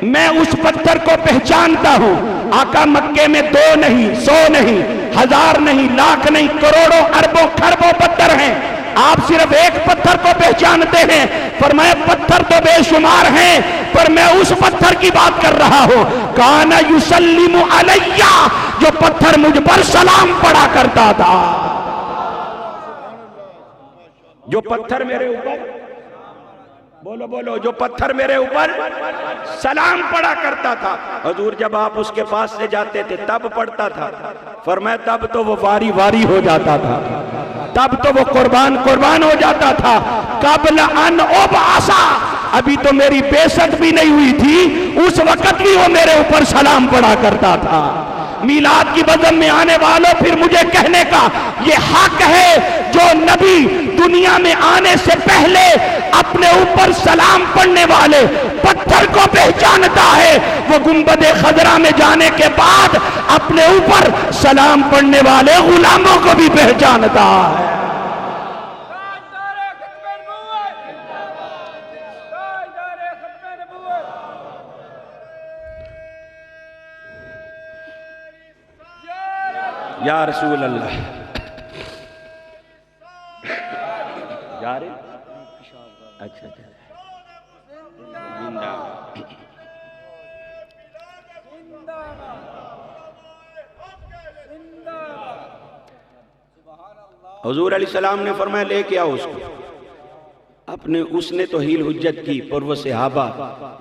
میں اس پتھر کو پہچانتا ہوں آقا مکے میں 2 نہیں 100 نہیں 1000 نہیں لاکھ نہیں کروڑوں اربوں خربوں پتھر ہیں آپ صرف ایک پتھر کو پہچانتے ہیں فرمایا پتھر تو بے شمار ہیں پر میں اس پتھر کی بات کر رہا ہوں کان یسلم علیہ جو پتھر مجھ پر سلام پڑا کرتا تھا جو پتھر میرے اوپر بولو جو پتھر میرے اوپر سلام پڑا کرتا تھا حضور جب آپ اس کے پاس سے جاتے تھے تب پڑھتا تھا فرمایا تب تو وہ واری واری ہو جاتا تھا تب تو وہ قربان ہو جاتا تھا قبل ان ابعثا ابھی تو میری بیست بھی نہیں ہوئی تھی اس وقت بھی وہ میرے اوپر سلام پڑا کرتا تھا میلاد کی بزم میں آنے والوں پھر مجھے کہنے کا یہ حق ہے جو نبی دنیا میں آنے سے پہلے اپنے اوپر سلام پڑھنے والے پتھر کو پہچانتا ہے وہ گنبد خضرا میں جانے کے بعد اپنے اوپر سلام پڑھنے والے غلاموں کو بھی پہچانتا ہے یا رسول اللہ. جا رہے؟ اچھا اچھا. حضور علیہ السلام نے فرمایا لے کے آؤ اس کو. اپنے اس نے توحیل حجت کی پر وہ صحابہ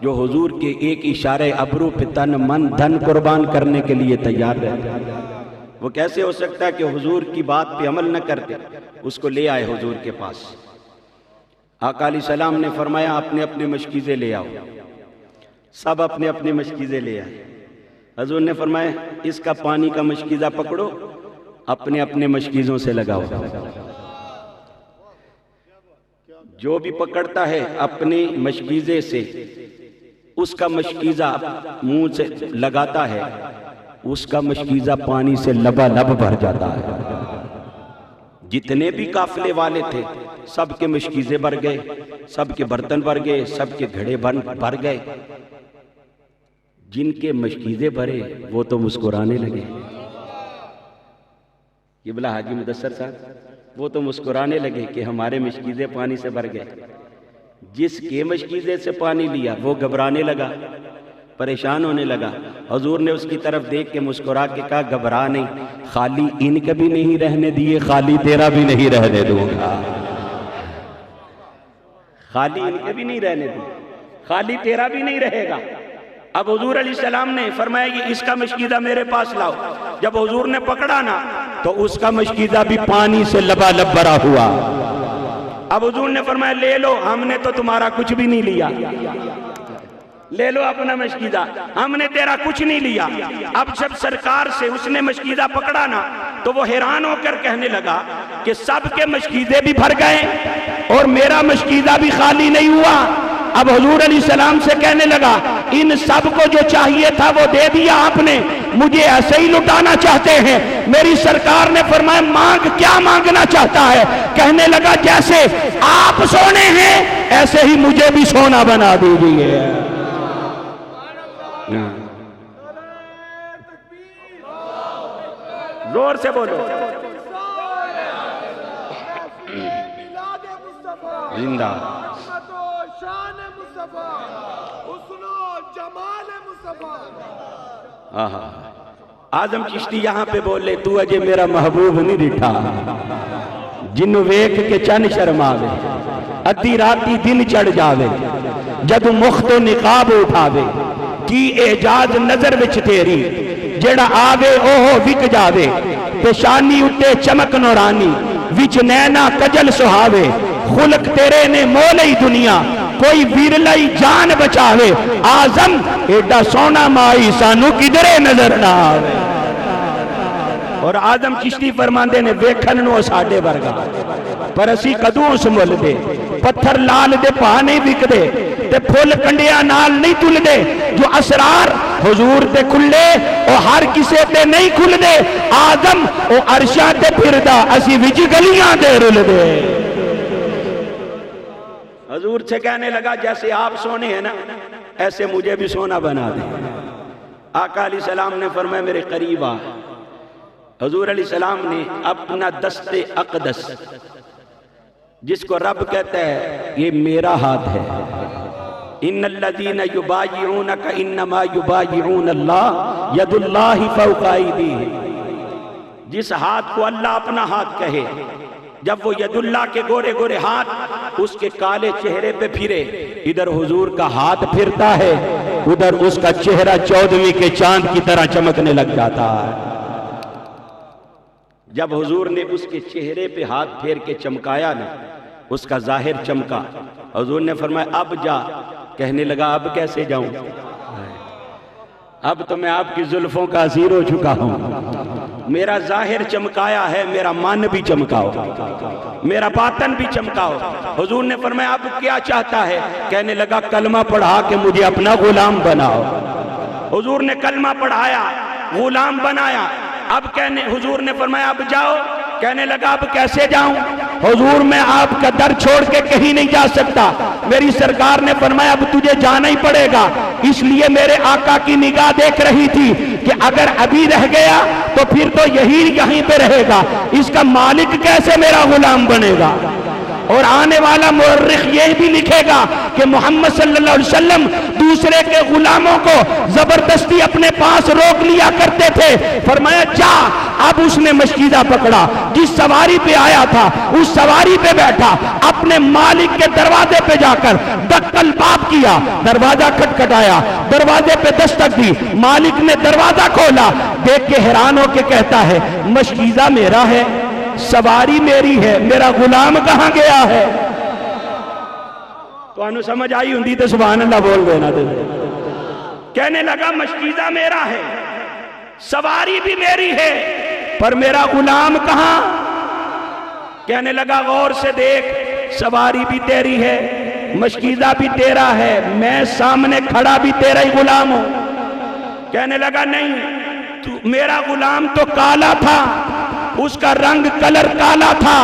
جو حضور کے ایک اشارے ابرو پہ تن من دھن قربان کرنے کے لیے تیار رہتے. وہ کیسے ہو سکتا ہے کہ حضور کی بات پہ عمل نہ کرتے؟ اس کو لے آئے حضور کے پاس. آقا علیہ السلام نے فرمایا اپنے اپنے مشکیزیں لے آؤ. سب اپنے اپنے مشکیزیں لے آئے. حضور نے فرمایا اس کا پانی کا مشکیزہ پکڑو, اپنے اپنے مشکیزوں سے لگاؤ. جو بھی پکڑتا ہے اپنی مشکیزے سے اس کا مشکیزہ منہ سے لگاتا ہے, اس کا مشکیزہ پانی سے لبالب بھر جاتا ہے. جتنے بھی قافلے والے تھے سب کے مشکیزے بھر گئے, سب کے برتن بھر گئے, سب کے گھڑے بھر گئے. جن کے مشکیزے بھرے وہ تو مسکرانے لگے. یہ بلا حاجی مدثر صاحب وہ تو مسکرانے لگے کہ ہمارے مشکیزے پانی سے بھر گئے. جس کے مشکیزے سے پانی لیا وہ گھبرانے لگا, پریشان ہونے لگا. حضور نے اس کی طرف دیکھ کے مسکرا کے کہا گھبرا نہیں, خالی ان کے بھی نہیں رہنے دیے, خالی تیرا بھی نہیں رہنے دوں گا. خالی ان کے بھی نہیں رہنے دوں, خالی تیرا بھی نہیں رہے گا. اب حضور علیہ السلام نے فرمایا کہ اس کا مشکیزہ میرے پاس لاؤ. جب حضور نے پکڑا نا تو اس کا مشکیزہ بھی پانی سے لبالب بھرا ہوا. اب حضور نے فرمایا لے لو, ہم نے تو تمہارا کچھ بھی نہیں لیا, لے لو اپنا مشکیزہ, ہم نے تیرا کچھ نہیں لیا. اب جب سرکار سے اس نے مشکیزہ پکڑا نا تو وہ حیران ہو کر کہنے لگا کہ سب کے مشکیزے بھی بھر گئے اور میرا مشکیزہ بھی خالی نہیں ہوا. اب حضور علیہ السلام سے کہنے لگا ان سب کو جو چاہیے تھا وہ دے دیا آپ نے, مجھے ایسے ہی لٹانا چاہتے ہیں. میری سرکار نے فرمایا مانگ, کیا مانگنا چاہتا ہے؟ کہنے لگا جیسے آپ سونے ہیں ایسے ہی مجھے بھی سونا بنا دیجیے. زور سے بولو. زندہ آزم چشتی یہاں پہ بولے تو اجے میرا محبوب نہیں ڈٹھا, جنو ویکھ کے چن شرماوے, ادھی راتی دن چڑھ جاوے, جدو مخت و نقاب اٹھاوے, کی اعجاز نظر وچ تیری, جڑا آوے اوہو وک جاوے, پیشانی اٹھے چمک نورانی, وچ نینا کجل سہاوے, خلق تیرے نے مولئی دنیا, کوئی ویرلائی جان بچاوے. آزم ایڈا سونا مائی سانو کدرے نظر نہ آوے. اور آزم چشتی فرماندے نے ویکھن نو ساڈے ورگا, پر اسی کدوں سمول دے, پتھر لال دے پا نہیں وک دے, تے پھول کنڈیاں نال نہیں تل دے. جو اسرار حضور تے کھلے او ہر کسے تے نہیں کھل دے. آزم او عرشاں تے پھردا, اسی وچ گلیاں دے رل دے. حضور سے کہنے لگا جیسے آپ سونے ہیں نا ایسے مجھے بھی سونا بنا دیں. آقا علیہ السلام نے فرمایا میرے قریب آ. حضور علیہ السلام نے اپنا دست اقدس, جس کو رب کہتا ہے یہ میرا ہاتھ ہے, ان الذین یبایعونک انما یبایعون اللہ ید اللہ فوق ایدیہم. جس ہاتھ کو اللہ اپنا ہاتھ کہے, جب وہ ید اللہ کے گورے گورے ہاتھ اس کے کالے چہرے پہ پھرے, ادھر حضور کا ہاتھ پھرتا ہے, ادھر اس کا چہرہ 14ویں کے چاند کی طرح چمکنے لگ جاتا ہے. جب حضور نے اس کے چہرے پہ ہاتھ پھیر کے چمکایا نا, اس کا ظاہر چمکا. حضور نے فرمایا اب جا. کہنے لگا اب کیسے جاؤں, اب تو میں آپ کی زلفوں کا اسیر ہو چکا ہوں. میرا ظاہر چمکایا ہے, میرا من بھی چمکاؤ, میرا باطن بھی چمکاؤ. حضور نے فرمایا اب کیا چاہتا ہے؟ کہنے لگا کلمہ پڑھا کے مجھے اپنا غلام بناؤ. حضور نے کلمہ پڑھایا, غلام بنایا. اب حضور نے فرمایا اب جاؤ. کہنے لگا اب کیسے جاؤں؟ حضور میں آپ کا در چھوڑ کے کہیں نہیں جا سکتا. میری سرکار نے فرمایا اب تجھے جانا ہی پڑے گا. اس لیے میرے آقا کی نگاہ دیکھ رہی تھی کہ اگر ابھی رہ گیا تو پھر تو یہیں پہ رہے گا, اس کا مالک کیسے میرا غلام بنے گا. اور آنے والا مورخ یہ بھی لکھے گا کہ محمد صلی اللہ علیہ وسلم دوسرے کے غلاموں کو زبردستی اپنے پاس روک لیا کرتے تھے. فرمایا جا. اب اس نے مشکیزہ پکڑا, جس سواری پہ آیا تھا اس سواری پہ بیٹھا, اپنے مالک کے دروازے پہ جا کر دکل باب کیا, دروازہ کھٹکھٹایا, دروازے پہ دستک دی, مالک نے دروازہ کھولا, دیکھ کے حیران ہو کے کہتا ہے مشکیزہ میرا ہے, سواری میری ہے, میرا غلام کہاں گیا ہے. تو انہوں سمجھ آئی ہوں تو سبحان اللہ بول دینا. کہنے لگا مشکیزہ میرا ہے, سواری بھی میری ہے, پر میرا غلام کہاں. کہنے لگا غور سے دیکھ, سواری بھی تیری ہے, مشکیزہ بھی تیرا ہے, میں سامنے کھڑا بھی تیرا ہی غلام ہوں. کہنے لگا نہیں, میرا غلام تو کالا تھا, اس کا رنگ کلر کالا تھا,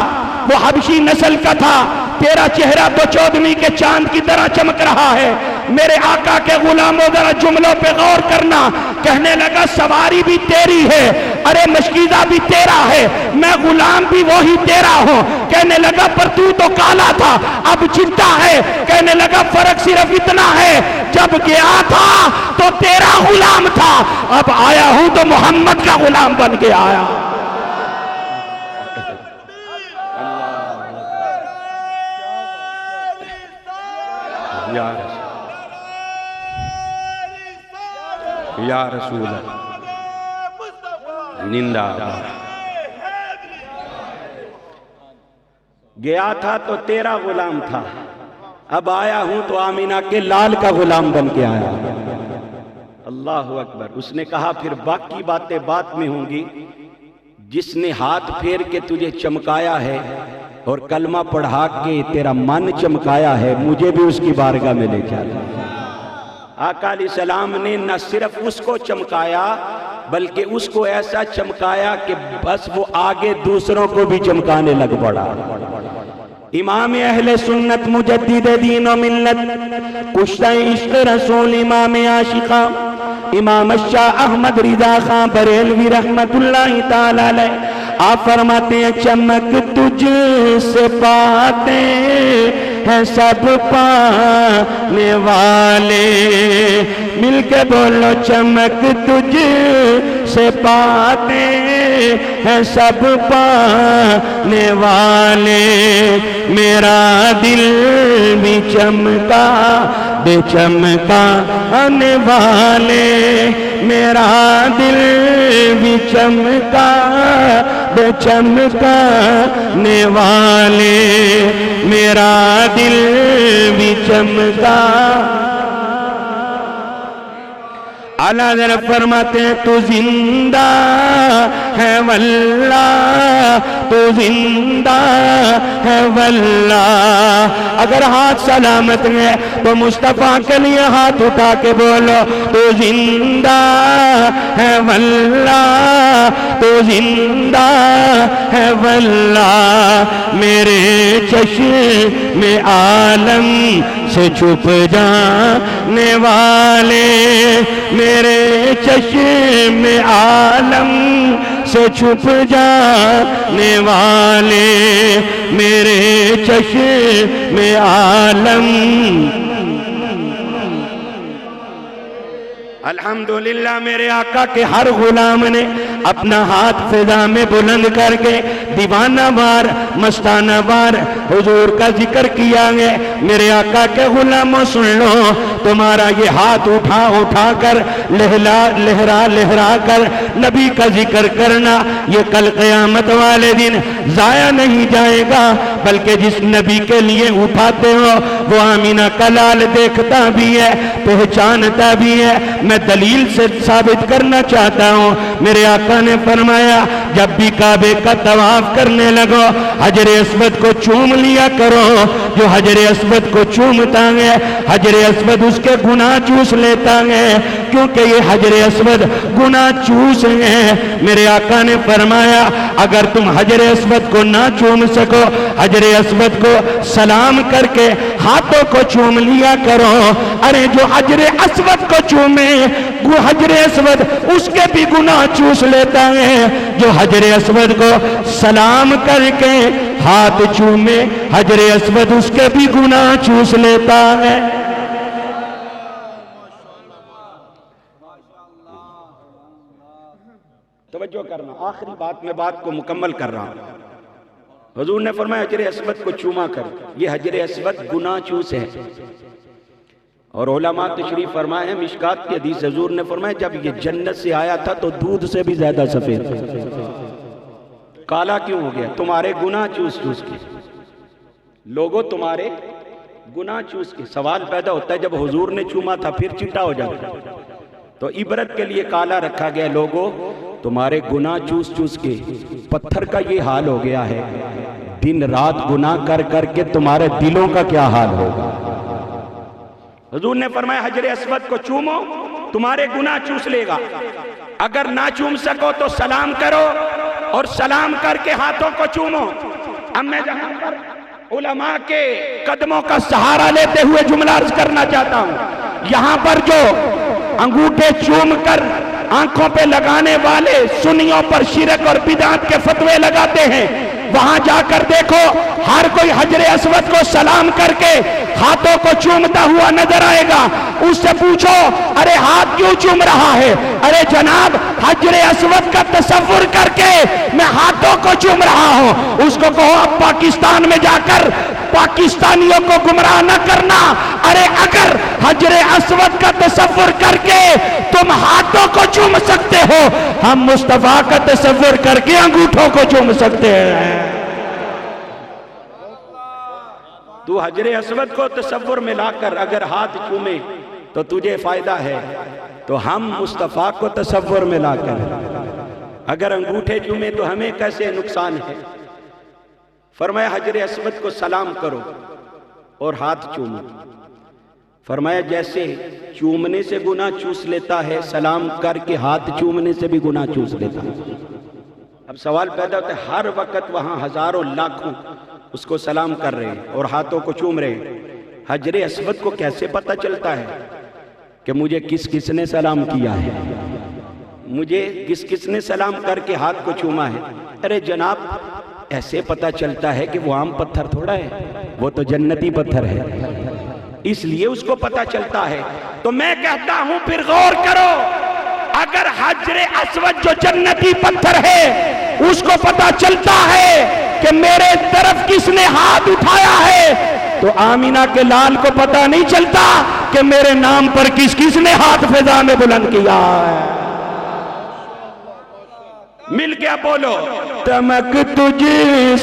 وہ حبشی نسل کا تھا, تیرا چہرہ تو چودھویں کے چاند کی طرح چمک رہا ہے. میرے آقا کے غلاموں ذرا جملوں پہ غور کرنا. کہنے لگا سواری بھی تیری ہے, ارے مشکیزہ بھی تیرا ہے, میں غلام بھی وہی تیرا ہوں. کہنے لگا پر تو کالا تھا, اب چٹا ہے. کہنے لگا فرق صرف اتنا ہے, جب گیا تھا تو تیرا غلام تھا, اب آیا ہوں تو محمد کا غلام بن کے آیا. یا رسول نندا. گیا تھا تو تیرا غلام تھا, اب آیا ہوں تو آمینہ کے لال کا غلام بن کے آیا. اللہ اکبر. اس نے کہا پھر باقی باتیں بعد میں ہوں گی. جس نے ہاتھ پھیر کے تجھے چمکایا ہے اور کلمہ پڑھا کے تیرا من چمکایا ہے, مجھے بھی اس کی بارگاہ میں لے چلا. آقا علیہ السلام نے نہ صرف اس کو چمکایا بلکہ اس کو ایسا چمکایا کہ بس وہ آگے دوسروں کو بھی چمکانے لگ پڑا. امام اہل سنت مجدد دین و ملت کشتہ عشق رسول امام عاشقہ امام الشاہ احمد رضا خان بریلوی رحمت اللہ تعالی علیہ آپ فرماتے ہیں چمک تجھ سے پاتے ہیں سب پانے والے. مل کے بولو چمک تجھ سے پاتے ہیں سب پانے والے. میرا دل بھی چمکا بے چمکانے والے. میرا دل بھی چمکا بے چمکانے والے. میرا دل بھی چمکا. اعلیٰ حضرت فرماتے ہیں تو زندہ ہے واللہ, تو زندہ ہے واللہ. اگر ہاتھ سلامت ہے تو مصطفیٰ کے لیے ہاتھ اٹھا کے بولو تو زندہ ہے واللہ, تو زندہ ہے واللہ. میرے چشم عالم سے چھپ جانے والے, میرے چشم عالم سے چھپ جانے والے. میرے چشم عالم. الحمدللہ میرے آقا کے ہر غلام نے اپنا ہاتھ فضا میں بلند کر کے دیوانہ وار مستانہ وار حضور کا ذکر کیا ہے. میرے آقا کے غلاموں سن لو, تمہارا یہ ہاتھ اٹھا اٹھا کر لہرا لہرا کر نبی کا ذکر کرنا یہ کل قیامت والے دن ضائع نہیں جائے گا. بلکہ جس نبی کے لیے اٹھاتے ہو وہ آمینہ کا لال دیکھتا بھی ہے، پہچانتا بھی ہے۔ میں دلیل سے ثابت کرنا چاہتا ہوں، میرے آقا نے فرمایا جب بھی کعبے کا طواف کرنے لگو حجر اسود کو چوم لیا کرو۔ جو حجر اسود کو چومتا ہے حجر اسود اس کے گناہ چوس لیتا ہے، کیونکہ یہ حجر اسود گناہ چوس ہے۔ میرے آقا نے فرمایا اگر تم حجر اسود کو نہ چوم سکو حجر اسود کو سلام کر کے ہاتھوں کو چوم لیا کرو۔ ارے جو حجر اسود کو چومے وہ حجر اسود اس کے بھی گناہ چوس لیتا ہے، جو حجر اسود کو سلام کر کے ہاتھ چومے حجر اسود اس کے بھی گناہ چوس لیتا ہے۔ توجہ کرنا، آخری بات میں بات کو مکمل کر رہا ہوں۔ حضور نے فرمایا حجر اسود کو چوما کر، یہ حجر اسود گناہ چوس ہے۔ اور علماء تشریف فرمائے ہیں مشکات کی حدیث، حضور نے فرمایا جب یہ جنت سے آیا تھا تو دودھ سے بھی زیادہ سفید تھا، کالا کیوں ہو گیا؟ تمہارے گناہ چوس چوس کے، لوگوں تمہارے گناہ چوس کے۔ سوال پیدا ہوتا ہے جب حضور نے چوما تھا پھر چٹا ہو جاتا، تو عبرت کے لیے کالا رکھا گیا۔ لوگوں تمہارے گناہ چوس چوس کے پتھر کا یہ حال ہو گیا ہے، دن رات گناہ کر کر کے تمہارے دلوں کا کیا حال ہوگا؟ حضور نے فرمایا حجر اسود کو چومو تمہارے گناہ چوس لے گا، اگر نہ چوم سکو تو سلام کرو اور سلام کر کے ہاتھوں کو چومو۔ اب میں جہاں پر علماء کے قدموں کا سہارا لیتے ہوئے جملہ عرض کرنا چاہتا ہوں، یہاں پر جو انگوٹھے چوم کر آنکھوں پہ لگانے والے سنیوں پر شرک اور بدعت کے فتوے لگاتے ہیں، وہاں جا کر دیکھو ہر کوئی حجر اسود کو سلام کر کے ہاتھوں کو چومتا ہوا نظر آئے گا۔ اس سے پوچھو ارے ہاتھ کیوں چوم رہا ہے؟ ارے جناب حجر اسود کا تصور کر کے میں ہاتھوں کو چوم رہا ہوں۔ اس کو کہو اب پاکستان میں جا کر پاکستانیوں کو گمراہ نہ کرنا۔ ارے اگر حجر اسود کا تصور کر کے تم ہاتھوں کو چوم سکتے ہو، ہم مصطفیٰ کا تصور کر کے انگوٹھوں کو چوم سکتے ہیں۔ تو حجر اسود کو تصور میں لا کر اگر ہاتھ چومے تو تجھے فائدہ ہے، تو ہم مصطفیٰ کو تصور میں لا کر اگر انگوٹھے چومے تو ہمیں کیسے نقصان ہے؟ فرمایا حجر اسود کو سلام کرو اور ہاتھ چومو۔ فرمایا جیسے چومنے سے گناہ چوس لیتا ہے، سلام کر کے ہاتھ چومنے سے بھی گناہ چوس لیتا ہے۔ اب سوال پیدا ہوتا ہے ہر وقت وہاں ہزاروں لاکھوں اس کو سلام کر رہے ہیں اور ہاتھوں کو چوم رہے ہیں، حجر اسود کو کیسے پتہ چلتا ہے کہ مجھے کس کس نے سلام کیا ہے، مجھے کس کس نے سلام کر کے ہاتھ کو چوما ہے؟ ارے جناب ایسے پتہ چلتا ہے کہ وہ عام پتھر تھوڑا ہے، وہ تو جنتی پتھر ہے، اس لیے اس کو پتہ چلتا ہے۔ تو میں کہتا ہوں پھر غور کرو، اگر حجر اسود جو جنتی پتھر ہے اس کو پتہ چلتا ہے کہ میرے طرف کس نے ہاتھ اٹھایا ہے، تو آمینہ کے لال کو پتہ نہیں چلتا کہ میرے نام پر کس کس نے ہاتھ فضا میں بلند کیا ہے۔ مل کے بولو، چمک تجھ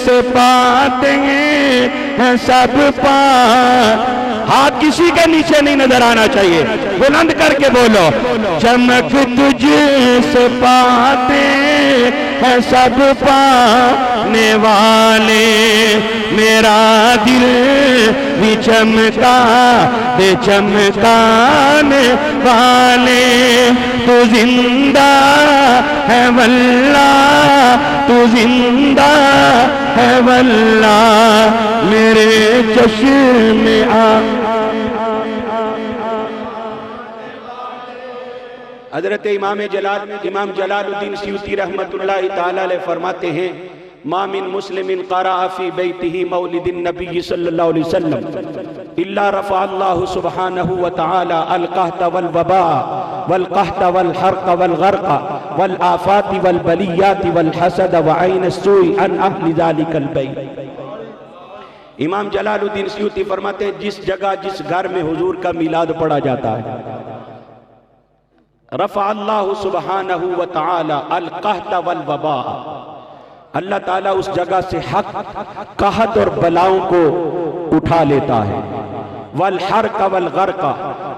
سے پاتے ہیں سب ہاتھ کسی کے نیچے نہیں نظر آنا چاہیے، بلند کر کے بولو، چمک تجھ سے پاتے ہیں سب پانے والے، میرا دل بھی چمکا دے چمکانے والے، تو زندہ ہے واللہ تو زندہ ہے واللہ، میرے چشم حضرت امام جلال الدین سیوطی رحمت اللہ تعالی علیہ فرماتے ہیں ما من مسلم قرأ فی بیتہ مولد النبی صلی اللہ علیہ وسلم الا رفع اللہ سبحانہ وتعالی القحط والوباء والقحط والحرق والغرق والآفات والبلیات والحسد وعین السوء عن اہل ذلک البیت۔ امام جلال الدین سیوطی فرماتے ہیں جس جگہ جس گھر میں حضور کا میلاد پڑھا جاتا ہے، رفع اللہ سبحانہ وتعالی القحط والوباء، اللہ تعالیٰ اس جگہ سے حق قحط اور بلاؤں کو اٹھا لیتا ہے۔ والحرق والغرق،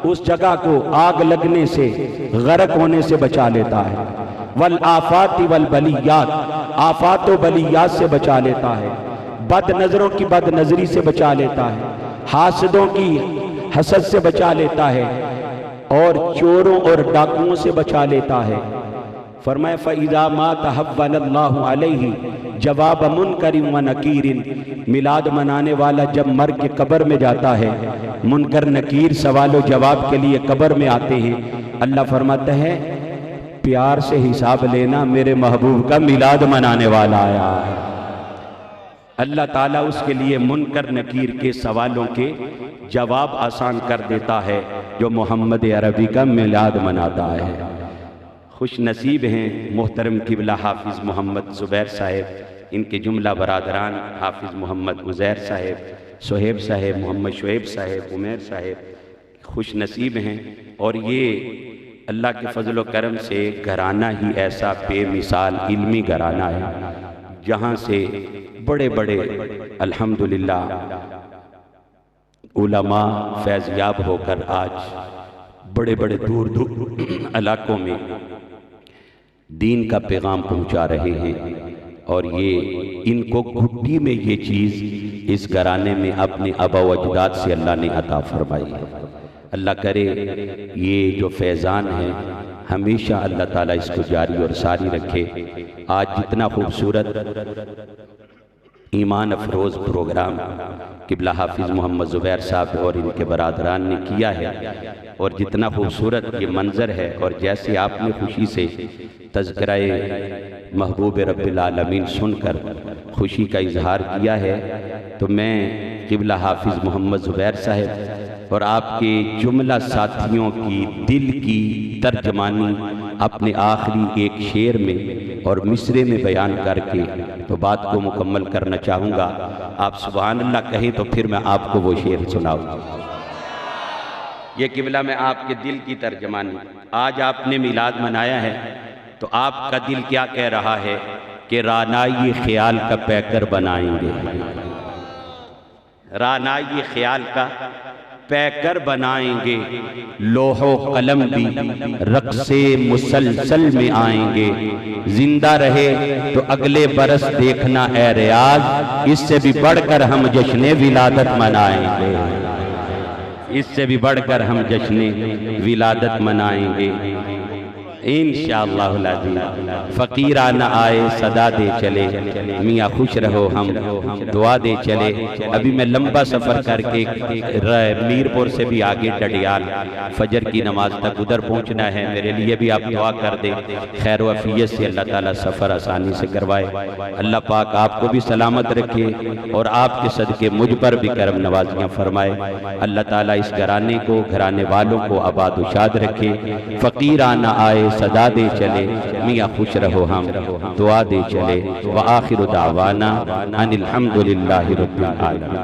اس جگہ کو آگ لگنے سے، غرق ہونے سے بچا لیتا ہے۔ والآفات والبلیات، آفات و بلیات سے بچا لیتا ہے۔ بد نظروں کی بد نظری سے بچا لیتا ہے، حاسدوں کی حسد سے بچا لیتا ہے، اور چوروں اور ڈاکوؤں سے بچا لیتا ہے۔ فرمایا فَإِذَا مَا تَحَوَّلَ اللَّهُ عَلَيْهِ جواب منکر و نکیر، میلاد منانے والا جب مر کے قبر میں جاتا ہے، منکر نکیر سوال و جواب کے لیے قبر میں آتے ہیں، اللہ فرماتا ہے پیار سے حساب لینا، میرے محبوب کا میلاد منانے والا آیا ہے۔ اللہ تعالیٰ اس کے لیے منکر نکیر کے سوالوں کے جواب آسان کر دیتا ہے جو محمد عربی کا میلاد مناتا ہے۔ خوش نصیب ہیں محترم قبلہ حافظ محمد زبیر صاحب، ان کے جملہ برادران حافظ محمد عزیر صاحب، سہیب صاحب، محمد شعیب صاحب، عمیر صاحب، خوش نصیب ہیں۔ اور یہ اللہ کے فضل و کرم سے گھرانہ ہی ایسا بے مثال علمی گھرانہ ہے جہاں سے بڑے بڑے الحمدللہ علماء فیض یاب ہو کر آج بڑے بڑے دور دور علاقوں میں دین کا پیغام پہنچا رہے ہیں، اور یہ ان کو گھٹی میں یہ چیز اس گھرانے میں اپنے آبا و اجداد سے اللہ نے عطا فرمائی ہے۔ اللہ کرے یہ جو فیضان ہے ہمیشہ اللہ تعالیٰ اس کو جاری اور ساری رکھے۔ آج جتنا خوبصورت ایمان افروز پروگرام قبلہ حافظ محمد زبیر صاحب اور ان کے برادران نے کیا ہے، اور جتنا خوبصورت یہ منظر ہے، اور جیسے آپ نے خوشی سے تذکرہ محبوب رب العالمین سن کر خوشی کا اظہار کیا ہے، تو میں قبلہ حافظ محمد زبیر صاحب اور آپ کے جملہ ساتھیوں کی دل کی ترجمانی اپنے آخری ایک شعر میں اور مصرے میں بیان کر کے تو بات کو مکمل کرنا چاہوں گا۔ آپ سبحان اللہ کہیں تو پھر میں آپ کو وہ شعر سناؤں۔ یہ قبلہ میں آپ کے دل کی ترجمانی، آج آپ نے میلاد منایا ہے تو آپ کا دل کیا کہہ رہا ہے کہ رانائی خیال کا پیکر بنائیں گے، رانائی خیال کا پیکر بنائیں گے، لوح و قلم بھی رقص مسلسل میں آئیں گے، زندہ رہے تو اگلے برس دیکھنا اے ریاض، اس سے بھی بڑھ کر ہم جشن ولادت منائیں گے، اس سے بھی بڑھ کر ہم جشن ولادت منائیں گے انشاءاللہ العظیم۔ فقیرانہ آئے صدا دے چلے، میاں خوش رہو ہم دعا دے چلے۔ ابھی میں لمبا سفر کر کے میرپور سے بھی آگے ڈڈیال فجر کی نماز تک ادھر پہنچنا ہے، میرے لیے بھی آپ دعا کر دیں، خیر و عافیت سے اللہ تعالیٰ سفر آسانی سے کروائے، اللہ پاک آپ کو بھی سلامت رکھے اور آپ کے صدقے مجھ پر بھی کرم نوازیاں فرمائے، اللہ تعالیٰ اس گھرانے کو، گھرانے والوں کو آباد و شاد رکھے۔ فقیرانہ آئے صدا دے چلے، میاں خوش رہو ہم دعا دے چلے، وآخر دعوانا ان الحمدللہ رب العالمین۔